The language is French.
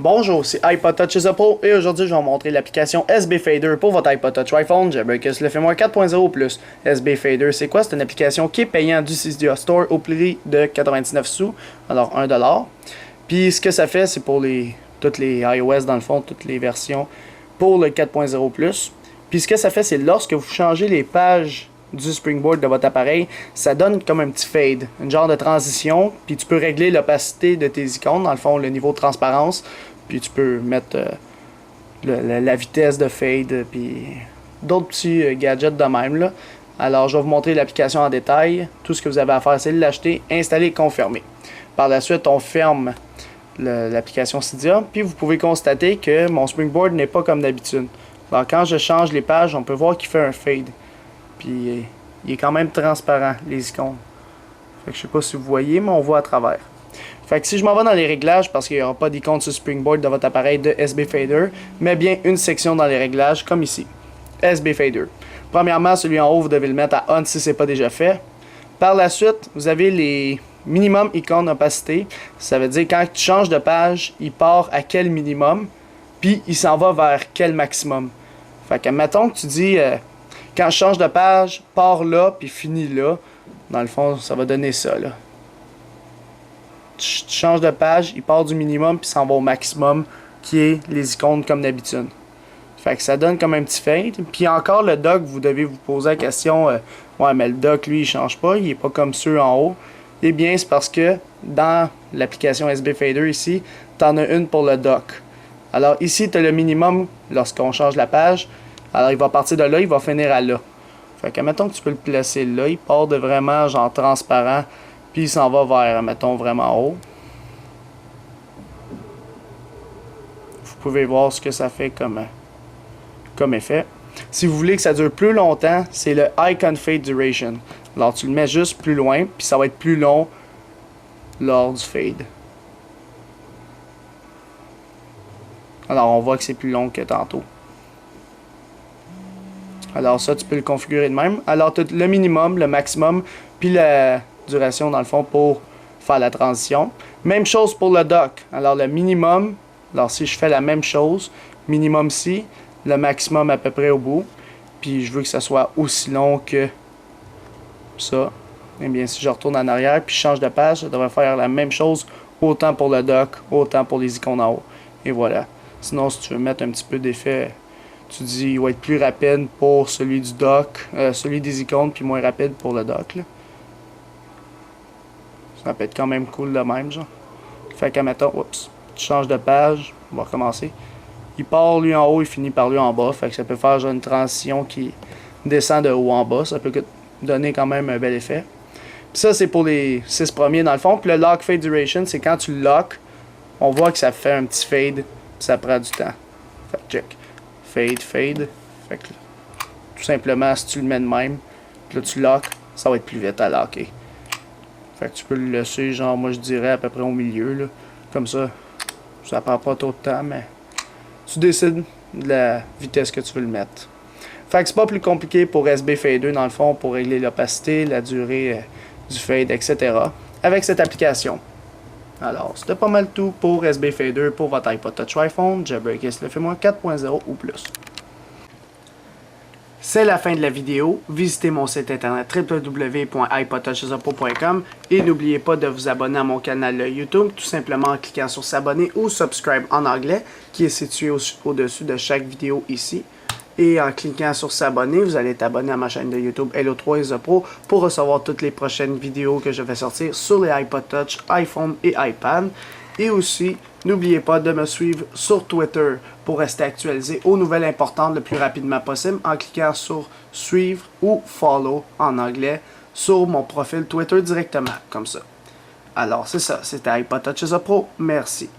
Bonjour, c'est iPod Touch Pro et aujourd'hui je vais vous montrer l'application SB Fader pour votre iPod Touch iPhone Jailbreakers le FiMORE 4.0+. SB Fader, c'est quoi? C'est une application qui est payante du Cydia Store au prix de 99 sous, alors 1$. Puis ce que ça fait, c'est pour toutes les iOS dans le fond, toutes les versions pour le 4.0+. Puis ce que ça fait, c'est lorsque vous changez les pages du springboard de votre appareil, ça donne comme un petit fade, une genre de transition, puis tu peux régler l'opacité de tes icônes, dans le fond le niveau de transparence, puis tu peux mettre la vitesse de fade, puis d'autres petits gadgets de même là. Alors je vais vous montrer l'application en détail. Tout ce que vous avez à faire, c'est l'acheter, installer et confirmer. Par la suite, on ferme l'application Cydia, puis vous pouvez constater que mon springboard n'est pas comme d'habitude. Alors quand je change les pages, on peut voir qu'il fait un fade. Puis il est quand même transparent, les icônes. Fait que je sais pas si vous voyez, mais on voit à travers. Fait que si je m'en vais dans les réglages, parce qu'il n'y aura pas d'icône sur Springboard de votre appareil de SB Fader, mais bien une section dans les réglages, comme ici. SB Fader. Premièrement, celui en haut, vous devez le mettre à On si ce n'est pas déjà fait. Par la suite, vous avez les minimum icônes opacité. Ça veut dire quand tu changes de page, il part à quel minimum, puis il s'en va vers quel maximum. Fait que mettons que tu dis... quand je change de page, part là, puis finis là. Dans le fond, ça va donner ça, là. Tu changes de page, il part du minimum, puis s'en va au maximum, qui est les icônes comme d'habitude. Fait que ça donne comme un petit fade. Puis encore, le dock, vous devez vous poser la question, ouais, mais le dock, lui, il change pas, il est pas comme ceux en haut. Eh bien, c'est parce que dans l'application SB Fader ici, tu en as une pour le dock. Alors ici, tu as le minimum lorsqu'on change la page. Alors, il va partir de là, il va finir à là. Fait que, mettons que tu peux le placer là, il part de vraiment genre transparent, puis il s'en va vers, mettons, vraiment haut. Vous pouvez voir ce que ça fait comme effet. Si vous voulez que ça dure plus longtemps, c'est le Icon Fade Duration. Alors, tu le mets juste plus loin, puis ça va être plus long lors du fade. Alors, on voit que c'est plus long que tantôt. Alors ça, tu peux le configurer de même. Alors, tu as le minimum, le maximum, puis la duration, dans le fond, pour faire la transition. Même chose pour le dock. Alors, le minimum, alors si je fais la même chose, minimum ici, le maximum à peu près au bout. Puis, je veux que ça soit aussi long que ça. Eh bien, si je retourne en arrière, puis je change de page, ça devrait faire la même chose, autant pour le dock, autant pour les icônes en haut. Et voilà. Sinon, si tu veux mettre un petit peu d'effet... Tu dis il va être plus rapide pour celui du dock, celui des icônes, puis moins rapide pour le dock. Là. Ça peut être quand même cool de même, genre. Fait que, mettons, oups, tu changes de page, on va recommencer. Il part lui en haut, il finit par lui en bas. Fait que ça peut faire genre une transition qui descend de haut en bas. Ça peut donner quand même un bel effet. Puis ça, c'est pour les 6 premiers dans le fond. Puis le lock fade duration, c'est quand tu le lock, on voit que ça fait un petit fade, puis ça prend du temps. Fait que check. Fade, fade. Fait que, tout simplement, si tu le mets de même, là tu lock, ça va être plus vite à locker. Fait que tu peux le laisser, genre, moi je dirais à peu près au milieu, là. Comme ça, ça prend pas trop de temps, mais tu décides de la vitesse que tu veux le mettre. Fait que c'est pas plus compliqué pour SB Fader, dans le fond, pour régler l'opacité, la durée du fade, etc. avec cette application. Alors, c'était pas mal tout pour SB Fader pour votre iPod Touch iPhone Jailbreakers le FiMORE 4.0 ou plus. C'est la fin de la vidéo. Visitez mon site internet www.ipodtouchesupro.com et n'oubliez pas de vous abonner à mon canal YouTube tout simplement en cliquant sur s'abonner ou subscribe en anglais qui est situé au-dessus de chaque vidéo ici. Et en cliquant sur s'abonner, vous allez être abonné à ma chaîne de YouTube Hello3isthepro pour recevoir toutes les prochaines vidéos que je vais sortir sur les iPod Touch, iPhone et iPad. Et aussi, n'oubliez pas de me suivre sur Twitter pour rester actualisé aux nouvelles importantes le plus rapidement possible en cliquant sur suivre ou follow en anglais sur mon profil Twitter directement, comme ça. Alors c'est ça, c'était iPod Touch Pro. Merci.